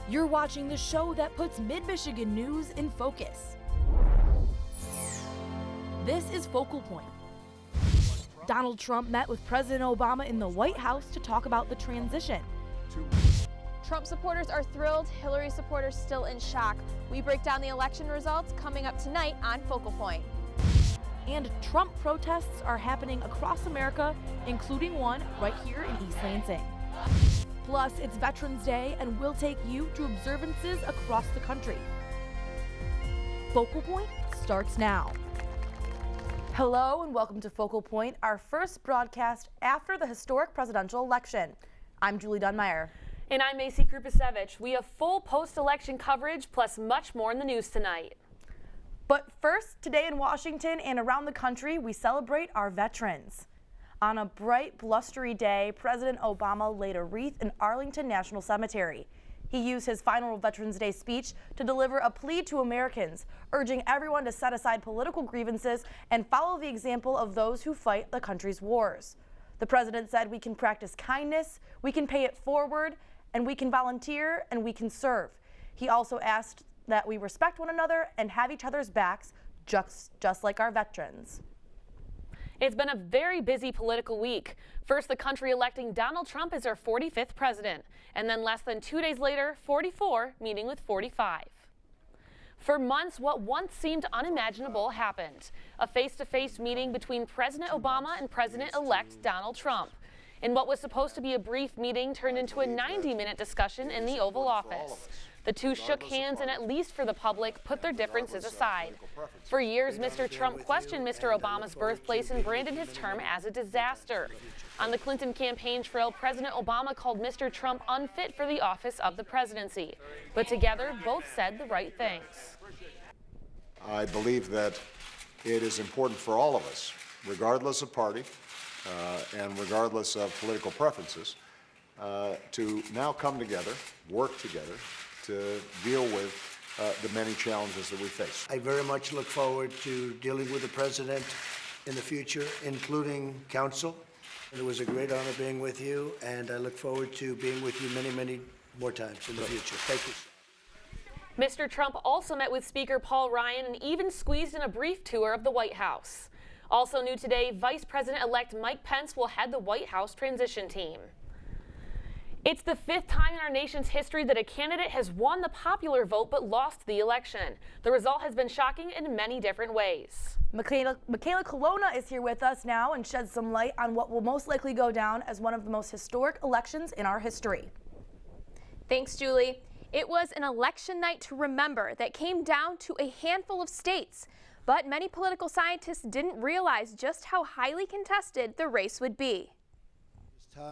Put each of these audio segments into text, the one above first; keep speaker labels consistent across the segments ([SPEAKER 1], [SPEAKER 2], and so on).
[SPEAKER 1] You're watching the show that puts Mid-Michigan news in focus. This is Focal Point. Donald Trump met with President Obama in the White House to talk about the transition.
[SPEAKER 2] Trump supporters are thrilled, Hillary supporters still in shock. We break down the election results coming up tonight on Focal Point.
[SPEAKER 1] And Trump protests are happening across America, including one right here in East Lansing. Plus, it's Veterans Day, and we'll take you to observances across the country. Focal Point starts now. Hello and welcome to Focal Point, our first broadcast after the historic presidential election. I'm Julie Dunmeyer.
[SPEAKER 3] And I'm Macy Krupasevich. We have full post-election coverage plus much more in the news tonight.
[SPEAKER 1] But first, today in Washington and around the country, we celebrate our veterans. On a bright, blustery day, President Obama laid a wreath in Arlington National Cemetery. He used his final Veterans Day speech to deliver a plea to Americans, urging everyone to set aside political grievances and follow the example of those who fight the country's wars. The president said we can practice kindness, we can pay it forward, and we can volunteer, and we can serve. He also asked that we respect one another and have each other's backs, just like our veterans.
[SPEAKER 3] It's been a very busy political week. First, the country electing Donald Trump as our 45th president, and then less than 2 days later, 44 meeting with 45. For months, what once seemed unimaginable happened. A face-to-face meeting between President Obama and President-elect Donald Trump. And what was supposed to be a brief meeting turned into a 90-minute discussion in the Oval Office. The two shook hands and, at least for the public, put their differences aside. For years, Mr. Trump questioned Mr. Obama's birthplace and branded his term as a disaster. On the Clinton campaign trail, President Obama called Mr. Trump unfit for the office of the presidency. But together, both said the right things.
[SPEAKER 4] I believe that it is important for all of us, regardless of party and regardless of political preferences, to now come together, work together, to deal with the many challenges that we face.
[SPEAKER 5] I very much look forward to dealing with the president in the future, including counsel. It was a great honor being with you, and I look forward to being with you many, many more times in the future. Thank you.
[SPEAKER 3] Mr. Trump also met with Speaker Paul Ryan and even squeezed in a brief tour of the White House. Also new today, Vice President-elect Mike Pence will head the White House transition team. It's the fifth time in our nation's history that a candidate has won the popular vote but lost the election. The result has been shocking in many different ways.
[SPEAKER 1] Michaela Colonna is here with us now and sheds some light on what will most likely go down as one of the most historic elections in our history.
[SPEAKER 2] Thanks, Julie. It was an election night to remember that came down to a handful of states. But many political scientists didn't realize just how highly contested the race would be.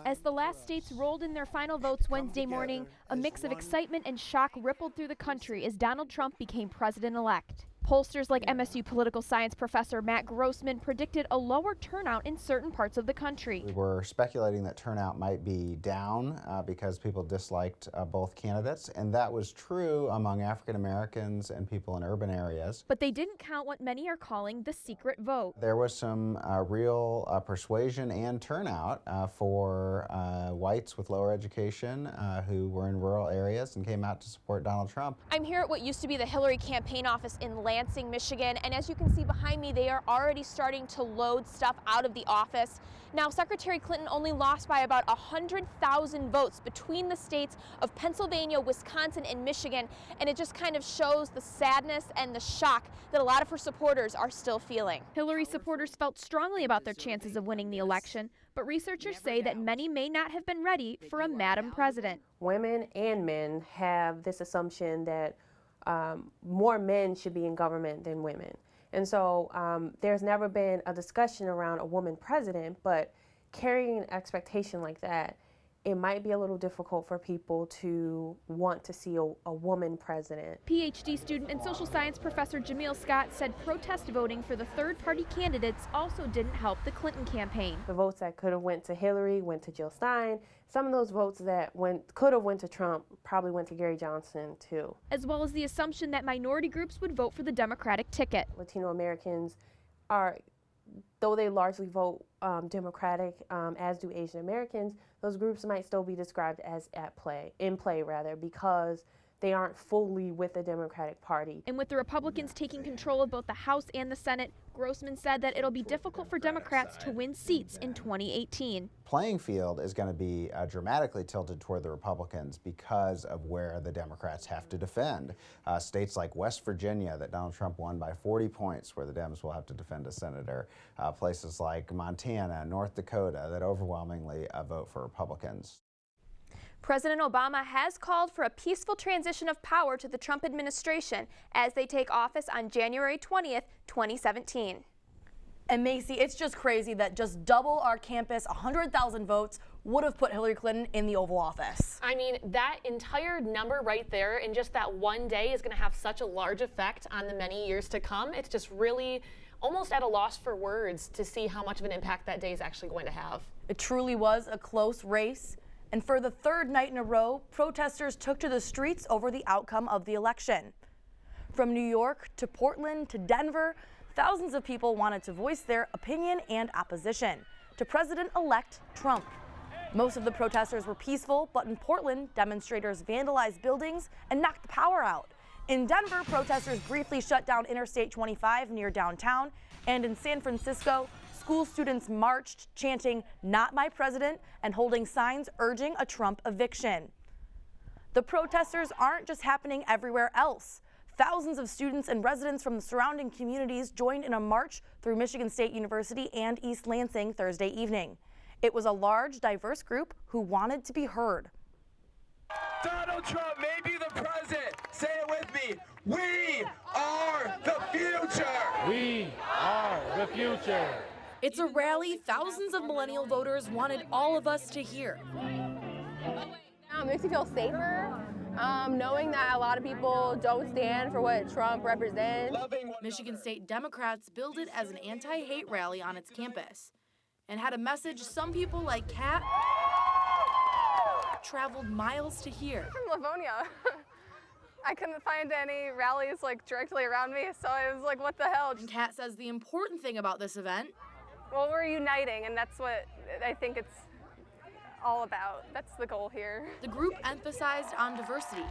[SPEAKER 6] As the last states rolled in their final votes Wednesday morning, a mix of excitement and shock rippled through the country as Donald Trump became president-elect. Pollsters like MSU political science professor Matt Grossman predicted a lower turnout in certain parts of the country.
[SPEAKER 7] We were speculating that turnout might be down because people disliked both candidates, and that was true among African Americans and people in urban areas.
[SPEAKER 6] But they didn't count what many are calling the secret vote.
[SPEAKER 7] There was some real persuasion and turnout for whites with lower education who were in rural areas and came out to support Donald Trump.
[SPEAKER 2] I'm here at what used to be the Hillary campaign office in Lansing, Michigan, and as you can see behind me, they are already starting to load stuff out of the office. Now, Secretary Clinton only lost by about 100,000 votes between the states of Pennsylvania, Wisconsin, and Michigan, and it just kind of shows the sadness and the shock that a lot of her supporters are still feeling.
[SPEAKER 6] Hillary supporters felt strongly about their chances of winning the election, but researchers say that many may not have been ready for a Madam President.
[SPEAKER 8] Women and men have this assumption that more men should be in government than women. And so there's never been a discussion around a woman president, but carrying an expectation like that, it might be a little difficult for people to want to see a woman president.
[SPEAKER 6] PhD student and social science professor Jamil Scott said protest voting for the third-party candidates also didn't help the Clinton campaign.
[SPEAKER 8] The votes that could have went to Hillary went to Jill Stein. Some of those votes that could have went to Trump probably went to Gary Johnson too.
[SPEAKER 6] As well as the assumption that minority groups would vote for the Democratic ticket.
[SPEAKER 8] Latino Americans though they largely vote Democratic, as do Asian Americans, those groups might still be described as in play, because they aren't fully with the Democratic Party.
[SPEAKER 6] And with the Republicans taking control of both the House and the Senate, Grossman said that it'll be difficult for Democrats to win seats in 2018.
[SPEAKER 7] Playing field is going to be dramatically tilted toward the Republicans because of where the Democrats have to defend. States like West Virginia that Donald Trump won by 40 points, where the Dems will have to defend a senator. Places like Montana, North Dakota that overwhelmingly vote for Republicans.
[SPEAKER 2] President Obama has called for a peaceful transition of power to the Trump administration as they take office on January 20th, 2017.
[SPEAKER 1] And Macy, it's just crazy that just double our campus, 100,000 votes, would have put Hillary Clinton in the Oval Office.
[SPEAKER 3] I mean, that entire number right there in just that one day is going to have such a large effect on the many years to come. It's just really almost at a loss for words to see how much of an impact that day is actually going to have.
[SPEAKER 1] It truly was a close race. And for the third night in a row, protesters took to the streets over the outcome of the election. From New York to Portland to Denver, thousands of people wanted to voice their opinion and opposition to President-elect Trump. Most of the protesters were peaceful, but in Portland, demonstrators vandalized buildings and knocked the power out. In Denver, protesters briefly shut down Interstate 25 near downtown, and in San Francisco, school students marched, chanting, "Not my president," and holding signs urging a Trump eviction. The protesters aren't just happening everywhere else. Thousands of students and residents from the surrounding communities joined in a march through Michigan State University and East Lansing Thursday evening. It was a large, diverse group who wanted to be heard.
[SPEAKER 9] Donald Trump may be the president. Say it with me. We are the future.
[SPEAKER 10] We are the future.
[SPEAKER 1] It's a rally thousands of millennial voters wanted all of us to hear.
[SPEAKER 11] It makes me feel safer, knowing that a lot of people don't stand for what Trump represents.
[SPEAKER 1] Michigan State Democrats billed it as an anti-hate rally on its campus and had a message some people like Kat traveled miles to hear.
[SPEAKER 11] I'm from Livonia. I couldn't find any rallies directly around me, so I was like, what the hell?
[SPEAKER 1] And Kat says the important thing about this event,
[SPEAKER 11] well, we're uniting, and that's what I think it's all about. That's the goal here.
[SPEAKER 1] the group emphasized on diversity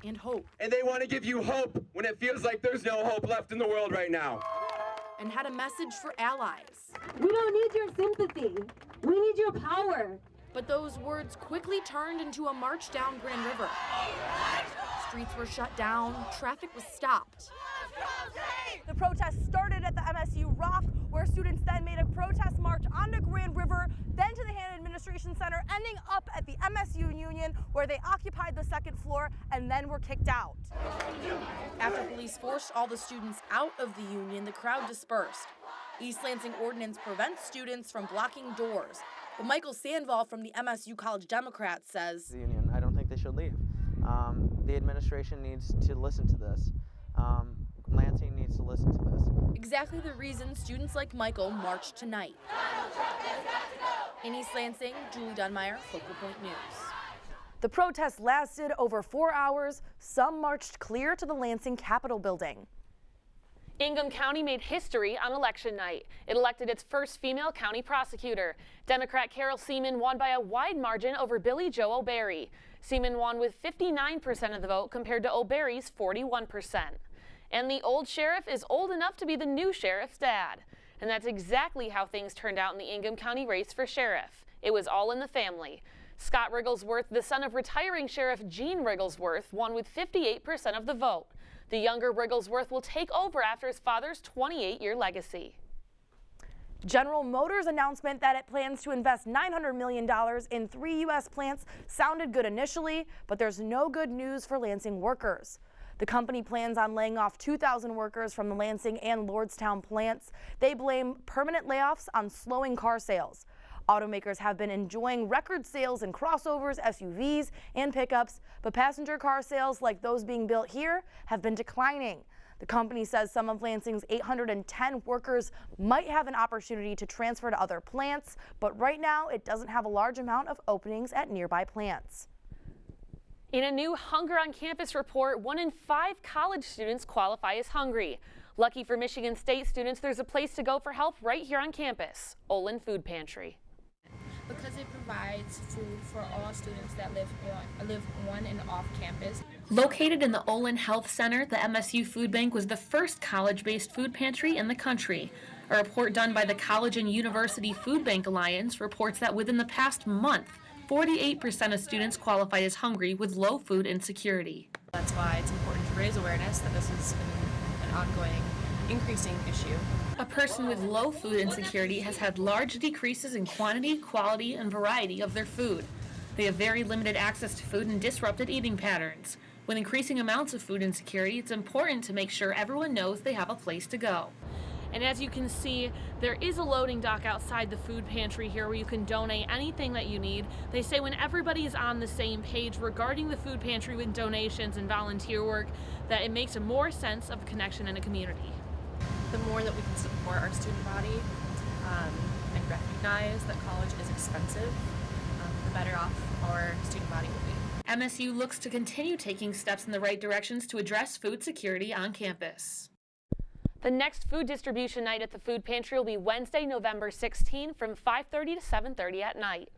[SPEAKER 1] and hope,
[SPEAKER 9] And they want to give you hope when it feels like there's no hope left in the world right now.
[SPEAKER 1] and had a message for allies.
[SPEAKER 12] We don't need your sympathy. We need your power.
[SPEAKER 1] But those words quickly turned into a march down Grand River. Streets were shut down, traffic was stopped. The protest started at the MSU Rock, where students then made a protest march onto Grand River, then to the Hannon Administration Center, ending up at the MSU Union, where they occupied the second floor and then were kicked out. After police forced all the students out of the Union, the crowd dispersed. East Lansing ordinance prevents students from blocking doors. But Michael Sandval from the MSU College Democrats says,
[SPEAKER 13] The union, I don't think they should leave. The administration needs to listen to this. Lansing needs to listen to this.
[SPEAKER 1] exactly the reason students like Michael marched tonight. In East Lansing, Julie Dunmeyer, Focal Point News. The protest lasted over 4 hours. Some marched clear to the Lansing Capitol building.
[SPEAKER 3] Ingham County made history on election night. It elected its first female county prosecutor. Democrat Carol Seaman won by a wide margin over Billy Joe O'Barry. Seaman won with 59% of the vote compared to O'Barry's 41%. And the old sheriff is old enough to be the new sheriff's dad. And that's exactly how things turned out in the Ingham County race for sheriff. It was all in the family. Scott Rigglesworth, the son of retiring Sheriff Gene Rigglesworth, won with 58% of the vote. The younger Rigglesworth will take over after his father's 28-year legacy.
[SPEAKER 1] General Motors' announcement that it plans to invest $900 million in 3 U.S. plants sounded good initially, but there's no good news for Lansing workers. The company plans on laying off 2,000 workers from the Lansing and Lordstown plants. They blame permanent layoffs on slowing car sales. Automakers have been enjoying record sales in crossovers, SUVs, and pickups, but passenger car sales like those being built here have been declining. The company says some of Lansing's 810 workers might have an opportunity to transfer to other plants, but right now it doesn't have a large amount of openings at nearby plants. In a new Hunger on Campus report, 1 in 5 college students qualify as hungry.
[SPEAKER 3] Lucky for Michigan State students, there's a place to go for help right here on campus, Olin Food Pantry.
[SPEAKER 14] Because it provides food for all students that live on and off campus.
[SPEAKER 3] Located in the Olin Health Center, the MSU Food Bank was the first college-based food pantry in the country. A report done by the College and University Food Bank Alliance reports that within the past month, 48% of students qualified as hungry with low food insecurity.
[SPEAKER 15] That's why it's important to raise awareness that this is an ongoing, increasing issue.
[SPEAKER 3] A person with low food insecurity has had large decreases in quantity, quality, and variety of their food. They have very limited access to food and disrupted eating patterns. With increasing amounts of food insecurity, it's important to make sure everyone knows they have a place to go. And as you can see, there is a loading dock outside the food pantry here where you can donate anything that you need. They say when everybody is on the same page regarding the food pantry with donations and volunteer work, that it makes a more sense of a connection in a community.
[SPEAKER 15] The more that we can support our student body and recognize that college is expensive, the better off our student body will be.
[SPEAKER 3] MSU looks to continue taking steps in the right directions to address food security on campus. The next food distribution night at the food pantry will be Wednesday, November 16 from 5:30 to 7:30 at night.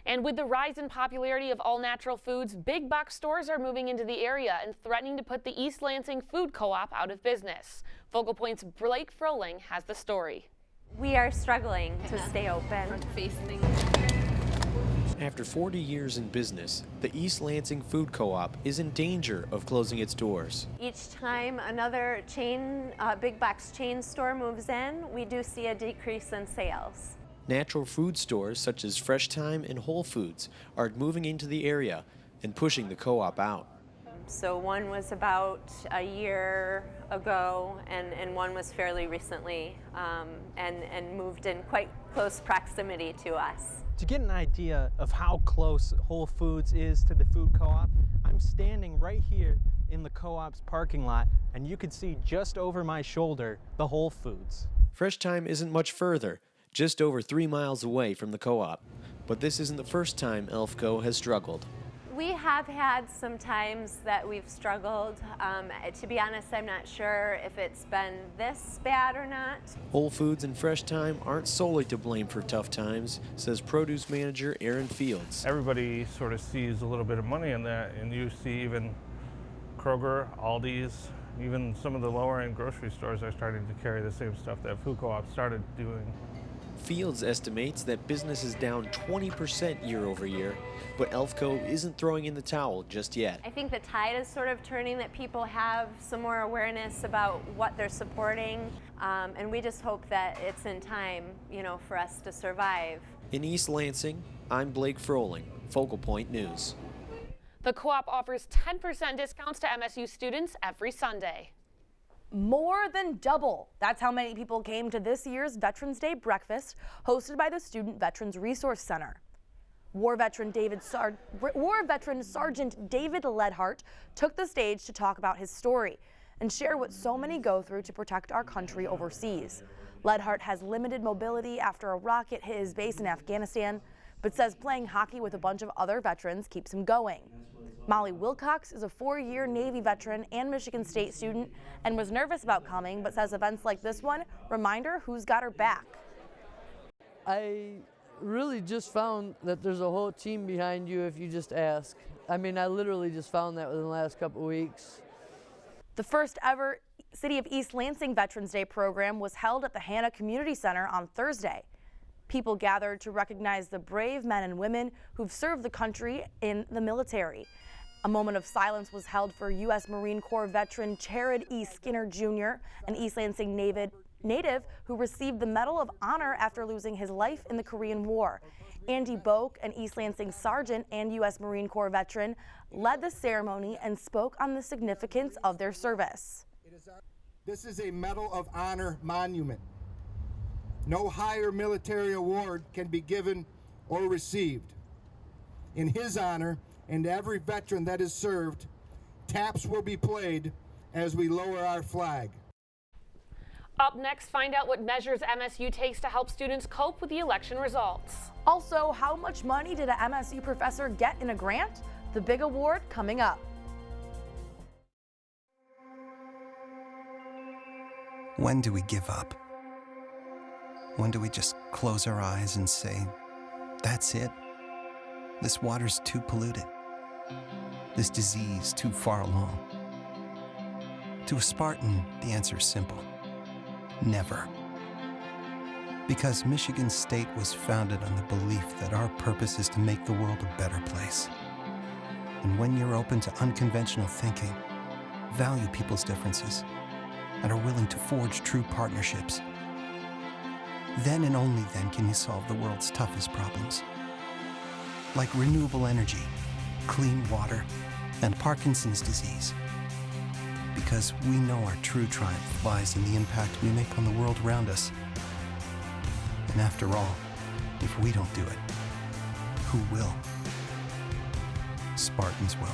[SPEAKER 3] And with the rise in popularity of all-natural foods, big box stores are moving into the area and threatening to put the East Lansing Food Co-op out of business. Focal Point's Blake Froling has the story.
[SPEAKER 16] We are struggling to stay open.
[SPEAKER 17] After 40 years in business, the East Lansing Food Co-op is in danger of closing its doors.
[SPEAKER 16] Each time another big box chain store moves in, we do see a decrease in sales.
[SPEAKER 17] Natural food stores such as Fresh Thyme and Whole Foods are moving into the area and pushing the co-op out.
[SPEAKER 16] So one was about a year ago and one was fairly recently and moved in quite close proximity to us.
[SPEAKER 18] To get an idea of how close Whole Foods is to the food co-op, I'm standing right here in the co-op's parking lot, and you can see just over my shoulder the Whole Foods.
[SPEAKER 17] Fresh Thyme isn't much further, just over 3 miles away from the co-op. But this isn't the first time ELFCO has struggled.
[SPEAKER 16] We have had some times that we've struggled. To be honest, I'm not sure if it's been this bad or not.
[SPEAKER 17] Whole Foods and Fresh Thyme aren't solely to blame for tough times, says produce manager Aaron Fields.
[SPEAKER 10] Everybody sort of sees a little bit of money in that, and you see even Kroger, Aldi's, even some of the lower end grocery stores are starting to carry the same stuff that Food Co-op started doing.
[SPEAKER 17] Fields estimates that business is down 20% year over year, but ELFCO isn't throwing in the towel just yet.
[SPEAKER 16] I think the tide is sort of turning, that people have some more awareness about what they're supporting, and we just hope that it's in time, for us to survive.
[SPEAKER 17] In East Lansing, I'm Blake Froling, Focal Point News.
[SPEAKER 3] The co-op offers 10% discounts to MSU students every Sunday.
[SPEAKER 1] More than double. That's how many people came to this year's Veterans Day breakfast hosted by the Student Veterans Resource Center. War veteran Sergeant David Ledhart took the stage to talk about his story and share what so many go through to protect our country overseas. Ledhart has limited mobility after a rocket hit his base in Afghanistan, but says playing hockey with a bunch of other veterans keeps him going. Molly Wilcox is a 4-year Navy veteran and Michigan State student and was nervous about coming, but says events like this one remind her who's got her back.
[SPEAKER 19] I really just found that there's a whole team behind you if you just ask. I mean, I literally just found that within the last couple of weeks.
[SPEAKER 1] The first ever City of East Lansing Veterans Day program was held at the Hannah Community Center on Thursday. People gathered to recognize the brave men and women who've served the country in the military. A moment of silence was held for U.S. Marine Corps veteran Jared E. Skinner Jr., an East Lansing native who received the Medal of Honor after losing his life in the Korean War. Andy Boak, an East Lansing sergeant and U.S. Marine Corps veteran, led the ceremony and spoke on the significance of their service.
[SPEAKER 20] This is a Medal of Honor monument. No higher military award can be given or received. In his honor, and every veteran that has served, taps will be played as we lower our flag.
[SPEAKER 3] Up next, find out what measures MSU takes to help students cope with the election results.
[SPEAKER 1] Also, how much money did a MSU professor get in a grant? The big award coming up.
[SPEAKER 21] When do we give up? When do we just close our eyes and say, that's it? This water's too polluted. This disease too far along. To a Spartan, the answer is simple. Never. Because Michigan State was founded on the belief that our purpose is to make the world a better place. And when you're open to unconventional thinking, value people's differences, and are willing to forge true partnerships, then and only then can you solve the world's toughest problems. Like renewable energy, clean water, and Parkinson's disease. Because we know our true triumph lies in the impact we make on the world around us. And after all, if we don't do it, who will? Spartans will.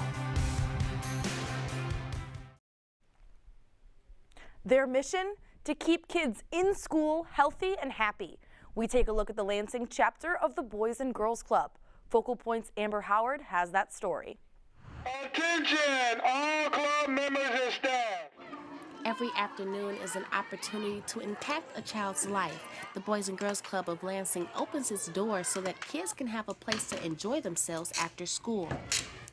[SPEAKER 1] Their mission? To keep kids in school healthy and happy. We take a look at the Lansing chapter of the Boys and Girls Club. Focal Point's Amber Howard has that story.
[SPEAKER 9] Attention, all club members and staff.
[SPEAKER 22] Every afternoon is an opportunity to impact a child's life. The Boys and Girls Club of Lansing opens its doors so that kids can have a place to enjoy themselves after school.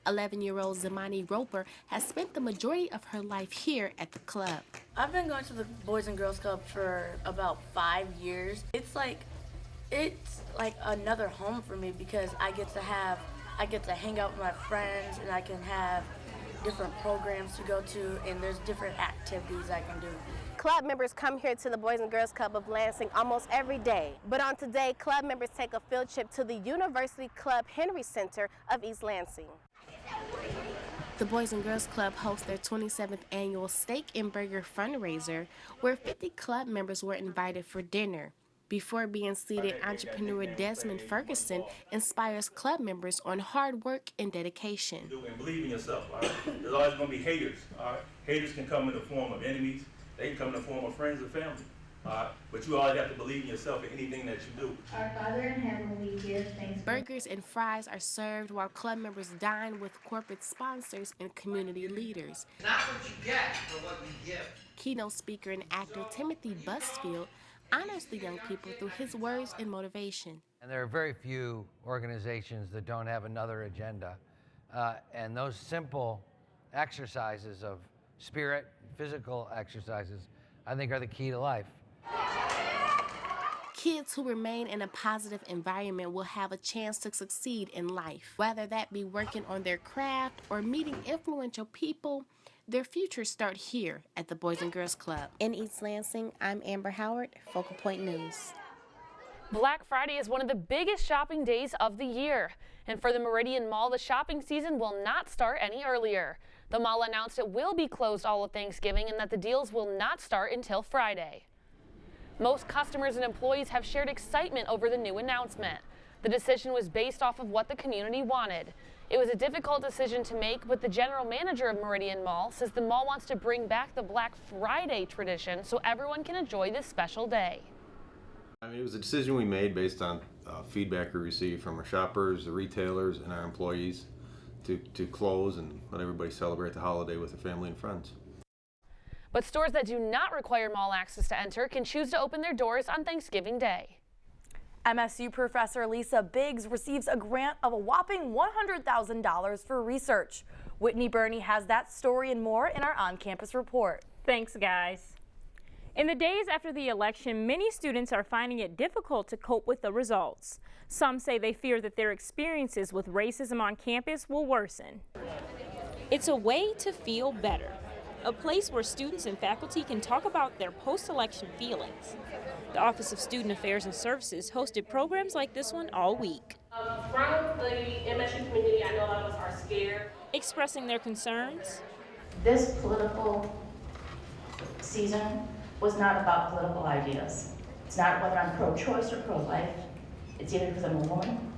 [SPEAKER 22] 11-year-old Zamani Roper has spent the majority of her life here at the club.
[SPEAKER 23] I've been going to the Boys and Girls Club for about 5 years. It's like another home for me because I get to hang out with my friends and I can have different programs to go to and there's different activities I can do.
[SPEAKER 11] Club members come here to the Boys and Girls Club of Lansing almost every day. But on today, club members take a field trip to the University Club Henry Center of East Lansing.
[SPEAKER 22] The Boys and Girls Club hosts their 27th annual Steak and Burger fundraiser, where 50 club members were invited for dinner. Before being seated, entrepreneur Desmond Ferguson inspires club members on hard work and dedication.
[SPEAKER 24] And believe in yourself, all right? There's always going to be haters, all right? Haters can come in the form of enemies. They can come in the form of friends or family. But you always have to believe in yourself in anything that you do.
[SPEAKER 22] Our Father in heaven, we give thanks. Burgers and fries are served while club members dine with corporate sponsors and community leaders.
[SPEAKER 25] Not what you get, but what you give.
[SPEAKER 22] Keynote speaker and actor Timothy Busfield honors the young people through his words and motivation.
[SPEAKER 26] And there are very few organizations that don't have another agenda. And those simple exercises of spirit, physical exercises, I think are the key to life.
[SPEAKER 22] Kids who remain in a positive environment will have a chance to succeed in life. Whether that be working on their craft or meeting influential people, their futures start here at the Boys and Girls Club. In East Lansing, I'm Amber Howard, Focal Point News.
[SPEAKER 3] Black Friday is one of the biggest shopping days of the year. And for the Meridian Mall, the shopping season will not start any earlier. The mall announced it will be closed all of Thanksgiving and that the deals will not start until Friday. Most customers and employees have shared excitement over the new announcement. The decision was based off of what the community wanted. It was a difficult decision to make, but the general manager of Meridian Mall says the mall wants to bring back the Black Friday tradition so everyone can enjoy this special day.
[SPEAKER 27] I mean, it was a decision we made based on feedback we received from our shoppers, the retailers, and our employees to close and let everybody celebrate the holiday with their family and friends.
[SPEAKER 3] But stores that do not require mall access to enter can choose to open their doors on Thanksgiving Day.
[SPEAKER 1] MSU professor Lisa Biggs receives a grant of a whopping $100,000 for research. Whitney Burney has that story and more in our on-campus report.
[SPEAKER 28] Thanks, guys. In the days after the election, many students are finding it difficult to cope with the results. Some say they fear that their experiences with racism on campus will worsen.
[SPEAKER 29] It's a way to feel better, a place where students and faculty can talk about their post-election feelings. The Office of Student Affairs and Services hosted programs like this one all week.
[SPEAKER 30] From the MSU community, I know a lot of us are scared.
[SPEAKER 29] Expressing their concerns.
[SPEAKER 31] This political season was not about political ideas. It's not whether I'm pro-choice or pro-life. It's either because I'm a woman,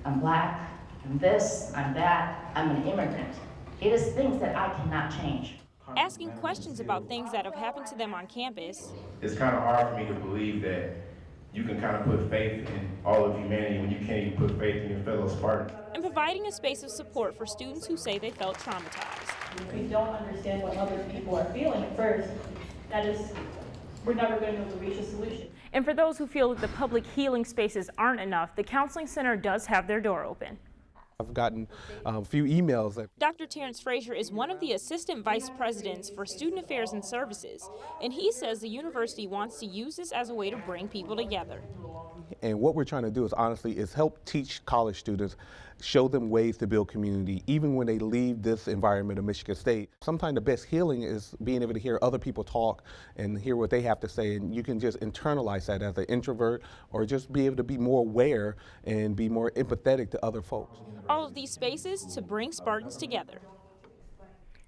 [SPEAKER 31] I'm black, I'm this, I'm that, I'm an immigrant. It is things that I cannot change.
[SPEAKER 29] Asking questions about things that have happened to them on campus.
[SPEAKER 32] It's kind of hard for me to believe that you can kind of put faith in all of humanity when you can't even put faith in your fellow Spartan.
[SPEAKER 29] And providing a space of support for students who say they felt traumatized.
[SPEAKER 31] We don't understand what other people are feeling at first. That is
[SPEAKER 30] we're never going to be able to reach a solution.
[SPEAKER 28] And for those who feel that the public healing spaces aren't enough, the counseling center does have their door open.
[SPEAKER 2] I've gotten a few emails that
[SPEAKER 29] Dr. Terrence Frazier is one of the assistant vice presidents for student affairs and services, and he says the university wants to use this as a way to bring people together.
[SPEAKER 2] and what we're trying to do is honestly is help teach college students, show them ways to build community even when they leave this environment of Michigan State. Sometimes the best healing is being able to hear other people talk and hear what they have to say, and you can just internalize that as an introvert or just be able to be more aware and be more empathetic to other folks.
[SPEAKER 29] All of these spaces to bring Spartans together.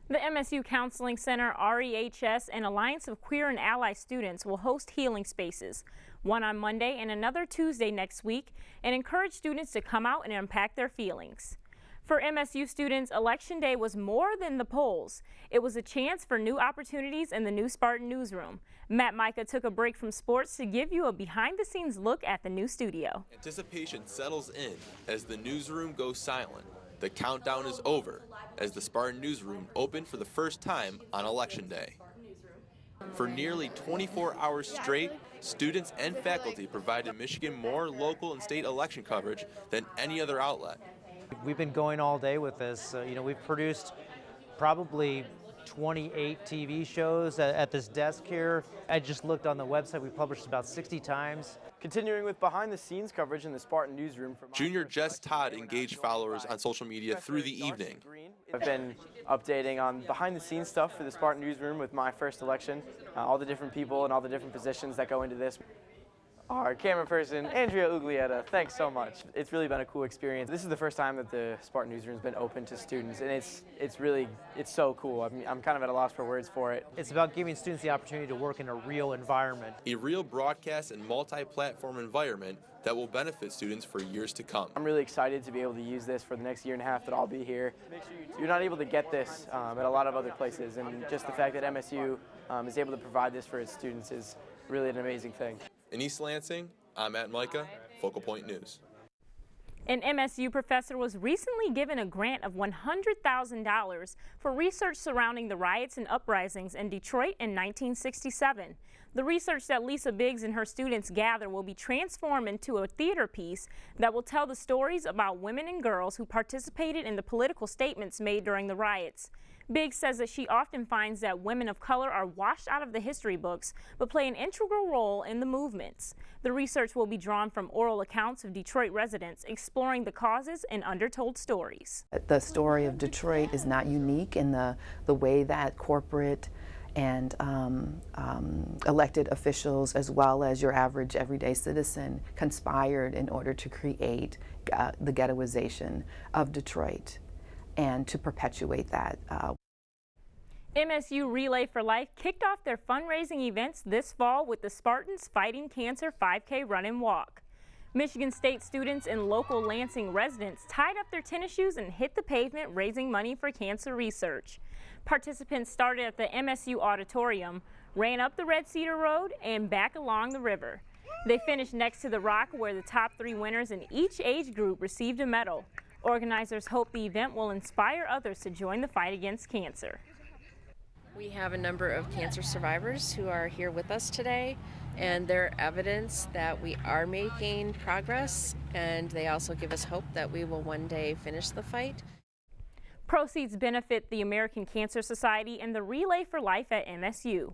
[SPEAKER 28] The MSU Counseling Center, REHS, and Alliance of Queer and Ally Students will host healing spaces, one on Monday and another Tuesday next week, and encourage students to come out and unpack their feelings. For MSU students, Election Day was more than the polls. It was a chance for new opportunities in the new Spartan newsroom. Matt Micah took a break from sports to give you a behind-the-scenes look at the new studio.
[SPEAKER 4] Anticipation settles in as the newsroom goes silent. The countdown is over as the Spartan newsroom opened for the first time on Election Day. For nearly 24 hours straight, students and faculty provided Michigan more local and state election coverage than any other outlet.
[SPEAKER 5] We've been going all day with this. We've produced probably 28 TV shows at this desk here. I just looked on the website. We published about 60 times.
[SPEAKER 6] Continuing with behind-the-scenes coverage in the Spartan newsroom.
[SPEAKER 4] Junior Jess Todd engaged followers on social media through the evening.
[SPEAKER 6] I've been updating on behind-the-scenes stuff for the Spartan newsroom with my first election, all the different people and all the different positions that go into this. Our camera person, Andrea Uglietta, thanks so much. It's really been a cool experience. This is the first time that the Spartan newsroom's been open to students, and it's so cool. I'm kind of at a loss for words for it.
[SPEAKER 5] It's about giving students the opportunity to work in a real environment.
[SPEAKER 4] A real broadcast and multi-platform environment that will benefit students for years to come.
[SPEAKER 6] I'm really excited to be able to use this for the next year and a half that I'll be here. You're not able to get this at a lot of other places, and just the fact that MSU is able to provide this for its students is really an amazing thing.
[SPEAKER 4] In East Lansing, I'm Matt Micah, Focal Point News.
[SPEAKER 28] An MSU professor was recently given a grant of $100,000 for research surrounding the riots and uprisings in Detroit in 1967. The research that Lisa Biggs and her students gather will be transformed into a theater piece that will tell the stories about women and girls who participated in the political statements made during the riots. Biggs says that she often finds that women of color are washed out of the history books but play an integral role in the movements. The research will be drawn from oral accounts of Detroit residents exploring the causes and undertold stories.
[SPEAKER 7] The story of Detroit is not unique in the way that corporate and elected officials, as well as your average everyday citizen, conspired in order to create the ghettoization of Detroit and to perpetuate that.
[SPEAKER 28] MSU Relay for Life kicked off their fundraising events this fall with the Spartans Fighting Cancer 5K Run and Walk. Michigan State students and local Lansing residents tied up their tennis shoes and hit the pavement raising money for cancer research. Participants started at the MSU Auditorium, ran up the Red Cedar Road, and back along the river. They finished next to the rock where the top 3 winners in each age group received a medal. Organizers hope the event will inspire others to join the fight against cancer.
[SPEAKER 8] We have a number of cancer survivors who are here with us today, and they're evidence that we are making progress, and they also give us hope that we will one day finish the fight.
[SPEAKER 28] Proceeds benefit the American Cancer Society and the Relay for Life at MSU.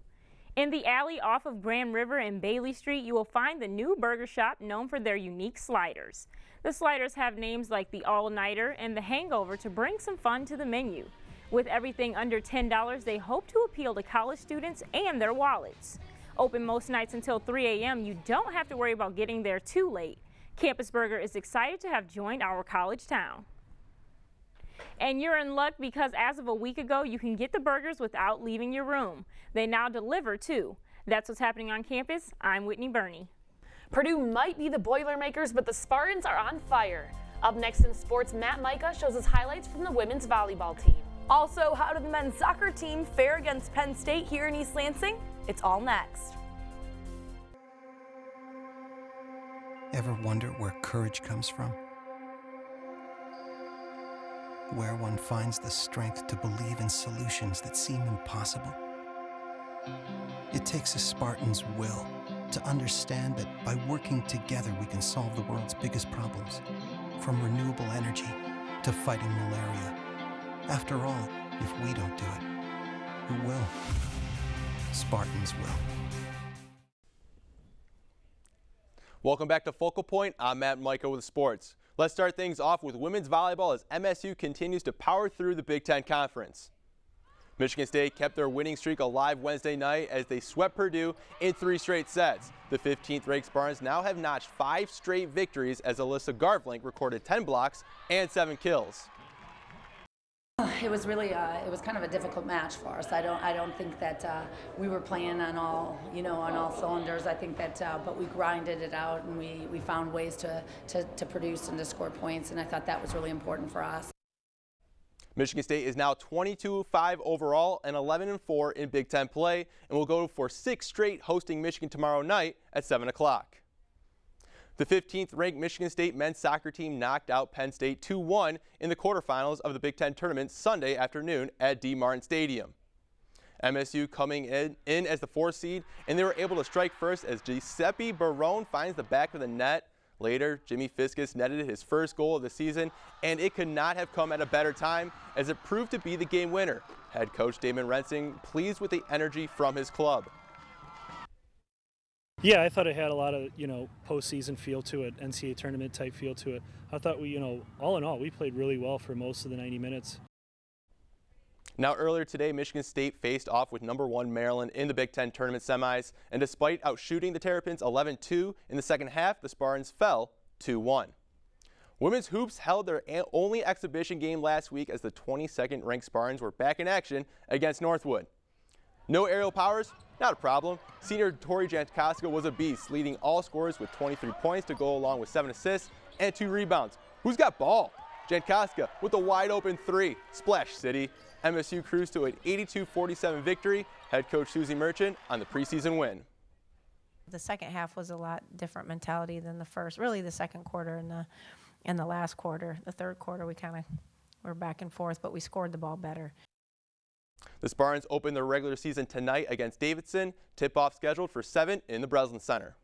[SPEAKER 28] In the alley off of Grand River and Bailey Street, you will find the new burger shop known for their unique sliders. The sliders have names like the All-Nighter and the Hangover to bring some fun to the menu. With everything under $10, they hope to appeal to college students and their wallets. Open most nights until 3 a.m., you don't have to worry about getting there too late. Campus Burger is excited to have joined our college town. And you're in luck because as of a week ago, you can get the burgers without leaving your room. They now deliver too. That's what's happening on campus. I'm Whitney Burney.
[SPEAKER 3] Purdue might be the Boilermakers, but the Spartans are on fire. Up next in sports, Matt Micah shows us highlights from the women's volleyball team.
[SPEAKER 1] Also, how did the men's soccer team fare against Penn State here in East Lansing? It's all next.
[SPEAKER 21] Ever wonder where courage comes from? Where one finds the strength to believe in solutions that seem impossible? It takes a Spartan's will to understand that by working together we can solve the world's biggest problems, from renewable energy to fighting malaria. After all, if we don't do it, who will? Spartans will.
[SPEAKER 4] Welcome back to Focal Point. I'm Matt Micah with sports. Let's start things off with women's volleyball as MSU continues to power through the Big Ten Conference. Michigan State kept their winning streak alive Wednesday night as they swept Purdue in 3 straight sets. The 15th-ranked Spartans now have notched 5 straight victories as Alyssa Garflink recorded 10 blocks and 7 kills.
[SPEAKER 9] It was really, it was kind of a difficult match for us. I don't think that we were playing on all, on all cylinders. I think that, but we grinded it out and we found ways to produce and to score points, and I thought that was really important for us.
[SPEAKER 4] Michigan State is now 22-5 overall and 11-4 in Big Ten play, and will go for 6 straight hosting Michigan tomorrow night at 7 o'clock. The 15th-ranked Michigan State men's soccer team knocked out Penn State 2-1 in the quarterfinals of the Big Ten tournament Sunday afternoon at D. Martin Stadium. MSU coming in as the 4th seed, and they were able to strike first as Giuseppe Barone finds the back of the net. Later, Jimmy Fiskus netted his first goal of the season, and it could not have come at a better time as it proved to be the game winner. Head coach Damon Rensing pleased with the energy from his club.
[SPEAKER 10] Yeah, I thought it had a lot of, postseason feel to it, NCAA tournament type feel to it. I thought we, all in all, we played really well for most of the 90 minutes.
[SPEAKER 4] Now earlier today, Michigan State faced off with #1 Maryland in the Big Ten tournament semis, and despite outshooting the Terrapins 11-2 in the second half, the Spartans fell 2-1. Women's hoops held their only exhibition game last week as the 22nd ranked Spartans were back in action against Northwood. No aerial powers? Not a problem. Senior Tori Jankowska was a beast, leading all scorers with 23 points to go along with 7 assists and 2 rebounds. Who's got ball? Jankowska with a wide open 3. Splash City. MSU cruised to an 82-47 victory. Head coach Susie Merchant on the preseason win.
[SPEAKER 12] The second half was a lot different mentality than the first. Really the second quarter and the last quarter. The third quarter we kind of were back and forth, but we scored the ball better.
[SPEAKER 4] The Spartans open their regular season tonight against Davidson. Tip-off scheduled for 7 in the Breslin Center.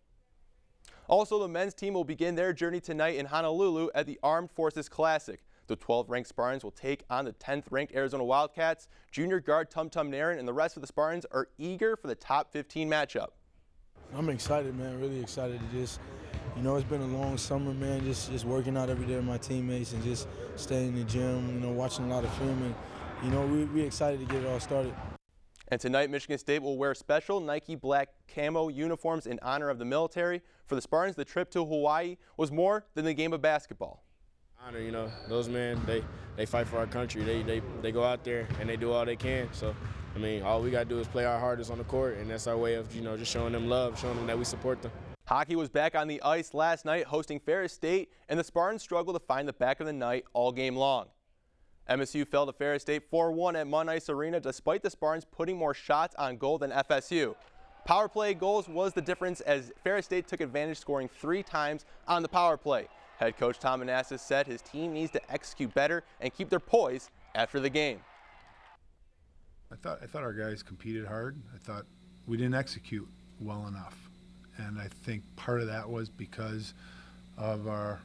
[SPEAKER 4] Also, the men's team will begin their journey tonight in Honolulu at the Armed Forces Classic. The 12th-ranked Spartans will take on the 10th-ranked Arizona Wildcats. Junior guard Tum Tum Naren and the rest of the Spartans are eager for the top 15 matchup.
[SPEAKER 13] I'm excited, man, really excited to just, it's been a long summer, man, just working out every day with my teammates and just staying in the gym, watching a lot of film, and, we're excited to get it all started.
[SPEAKER 4] And tonight, Michigan State will wear special Nike black camo uniforms in honor of the military. For the Spartans, the trip to Hawaii was more than the game of basketball.
[SPEAKER 14] Honor, those men, they fight for our country. They go out there and they do all they can. So, all we got to do is play our hardest on the court, and that's our way of, just showing them love, showing them that we support them.
[SPEAKER 4] Hockey was back on the ice last night hosting Ferris State, and the Spartans struggled to find the back of the net all game long. MSU fell to Ferris State 4-1 at Munn Ice Arena despite the Spartans putting more shots on goal than FSU. Power play goals was the difference as Ferris State took advantage, scoring 3 times on the power play. Head coach Tom Manassas said his team needs to execute better and keep their poise after the game.
[SPEAKER 15] I thought our guys competed hard. I thought we didn't execute well enough. And I think part of that was because of our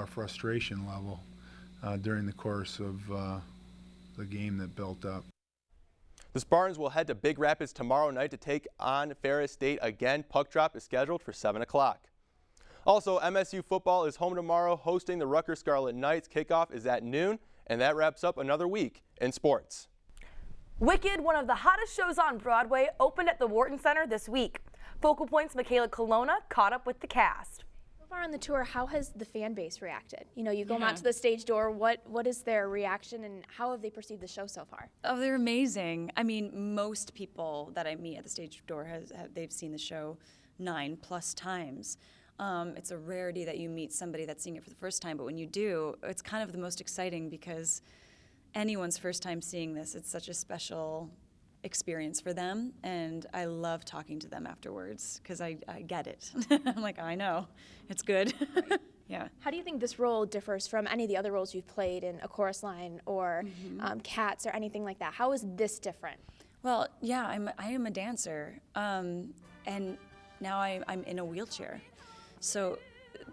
[SPEAKER 15] frustration level during the course of the game that built up.
[SPEAKER 4] The Spartans will head to Big Rapids tomorrow night to take on Ferris State again. Puck drop is scheduled for 7 o'clock. Also, MSU football is home tomorrow hosting the Rutgers Scarlet Knights. Kickoff is at noon, and that wraps up another week in sports.
[SPEAKER 1] Wicked, one of the hottest shows on Broadway, opened at the Wharton Center this week. Focal Point's Michaela Colonna caught up with the cast.
[SPEAKER 16] So far on the tour, how has the fan base reacted? You go out to the stage door, what is their reaction and how have they perceived the show so far?
[SPEAKER 17] Oh, they're amazing. Most people that I meet at the stage door, they've seen the show 9+ times. It's a rarity that you meet somebody that's seeing it for the first time, but when you do, it's kind of the most exciting because anyone's first time seeing this, it's such a special experience for them, and I love talking to them afterwards because I get it. I'm like, I know, it's good. Right. Yeah.
[SPEAKER 16] How do you think this role differs from any of the other roles you've played in A Chorus Line or Cats or anything like that? How is this different?
[SPEAKER 17] Well, yeah, I am a dancer, and now I'm in a wheelchair. So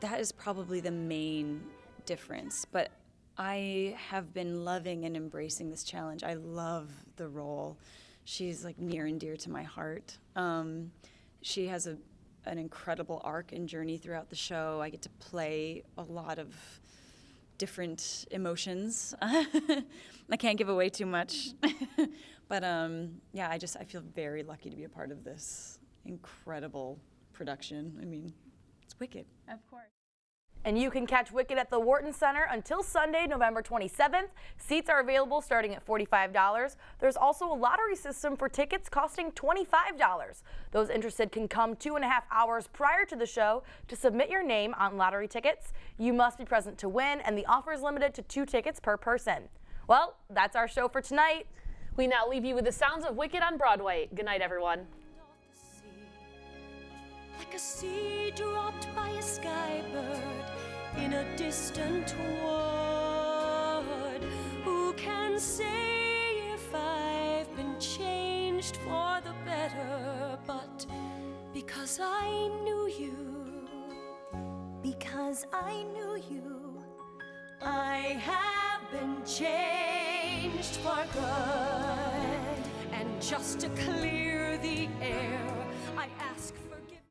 [SPEAKER 17] that is probably the main difference. But I have been loving and embracing this challenge. I love the role. She's like near and dear to my heart. She has an incredible arc and journey throughout the show. I get to play a lot of different emotions. I can't give away too much. But yeah, I feel very lucky to be a part of this incredible production. I mean, it's wicked.
[SPEAKER 16] Of course.
[SPEAKER 1] And you can catch Wicked at the Wharton Center until Sunday, November 27th. Seats are available starting at $45. There's also a lottery system for tickets costing $25. Those interested can come 2.5 hours prior to the show to submit your name on lottery tickets. You must be present to win, and the offer is limited to 2 tickets per person. Well, that's our show for tonight.
[SPEAKER 3] We now leave you with the sounds of Wicked on Broadway. Good night, everyone.
[SPEAKER 11] Like a seed dropped by a skybird in a distant wood. Who can say if I've been changed for the better? But because I knew you, I have been changed for good. And just to clear the air, I